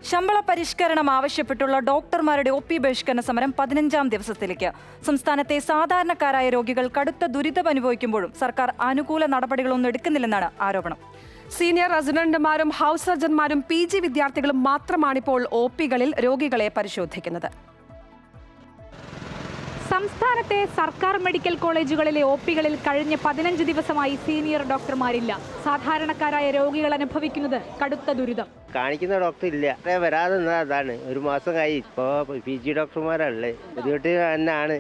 ശമ്പള പരിഷ്കരണം ആവശ്യപ്പെട്ടുള്ള ഡോക്ടർമാരുടെ ഒ പി ബഹിഷ്കരണ സമരം 15ാം ദിവസത്തിലേക്ക്. സംസ്ഥാനത്തെ സാധാരണക്കാരായ രോഗികൾ കടുത്ത ദുരിതമനുഭവിക്കുമ്പോഴും സർക്കാർ അനുകൂല നടപടികളൊന്നും എടുക്കുന്നില്ലെന്നാണ് ആരോപണം. സീനിയർ റെസിഡന്റുമാരും ഹൗസ് സർജന്മാരും PG വിദ്യാർത്ഥികളും മാത്രമാണിപ്പോൾ OP-കളിൽ രോഗികളെ പരിശോധിക്കുന്നത്. സംസ്ഥാനത്തെ സർക്കാർ മെഡിക്കൽ കോളേജുകളിലെ OP-കളിൽ കഴിഞ്ഞ 15 ദിവസമായി സീനിയർ ഡോക്ടർമാരില്ല. സാധാരണക്കാരായ രോഗികൾ അനുഭവിക്കുന്നത് കടുത്ത ദുരിതം. കാണിക്കുന്ന ഡോക്ടർ ഇല്ല, വരാതെ അതാണ്. ഒരു മാസം കഴിയും. ഇപ്പോൾ PG ഡോക്ടർമാരല്ലേ, ബുദ്ധിമുട്ട് തന്നെയാണ്.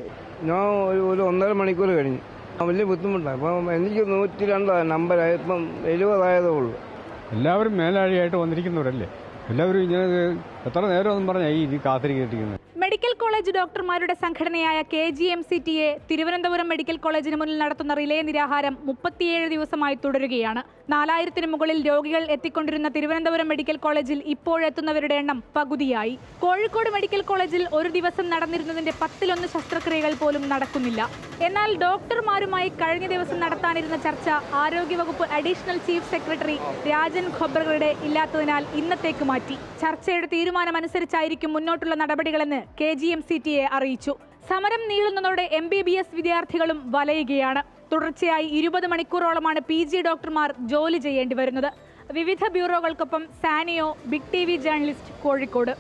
ഞാൻ ഒരു 1.5 മണിക്കൂർ കഴിഞ്ഞു. വലിയ ബുദ്ധിമുട്ടാണ്. അപ്പം എനിക്ക് 102 നമ്പറായി, ഇപ്പം 70 ആയതേ ഉള്ളൂ. എല്ലാവരും മേലാഴിയായിട്ട് വന്നിരിക്കുന്നവരല്ലേ, എല്ലാവരും ഇങ്ങനെ എത്ര നേരമൊന്നും പറഞ്ഞാൽ ഈ കാത്തിരിക്കുന്നത്. മെഡിക്കൽ കോളേജ് ഡോക്ടർമാരുടെ സംഘടനയായ KGMCTA തിരുവനന്തപുരം മെഡിക്കൽ കോളേജിന് മുന്നിൽ നടത്തുന്ന റിലേ നിരാഹാരം 37 ദിവസമായി തുടരുകയാണ്. 4000-ന് മുകളിൽ രോഗികൾ എത്തിക്കൊണ്ടിരുന്ന തിരുവനന്തപുരം മെഡിക്കൽ കോളേജിൽ ഇപ്പോഴെത്തുന്നവരുടെ എണ്ണം പകുതിയായി. കോഴിക്കോട് മെഡിക്കൽ കോളേജിൽ ഒരു ദിവസം നടന്നിരുന്നതിന്റെ 10-1 ശസ്ത്രക്രിയകൾ പോലും നടക്കുന്നില്ല. എന്നാൽ ഡോക്ടർമാരുമായി കഴിഞ്ഞ ദിവസം നടത്താനിരുന്ന ചർച്ച ആരോഗ്യവകുപ്പ് additional chief secretary Rajan Khobragade ഇല്ലാത്തതിനാൽ ഇന്നത്തേക്ക് മാറ്റി. ചർച്ചയുടെ തീരുമാനമനുസരിച്ചായിരിക്കും മുന്നോട്ടുള്ള നടപടികളെന്ന് KGMCTA അറിയിച്ചു. സമരം നീളുന്നതോടെ MBBS വിദ്യാർത്ഥികളും വലയുകയാണ്. തുടർച്ചയായി 20 മണിക്കൂറോളമാണ് PG ഡോക്ടർമാർ ജോലി ചെയ്യേണ്ടി വരുന്നത്. വിവിധ ബ്യൂറോകൾക്കൊപ്പം Sanio, big TV journalist, Kozhikode.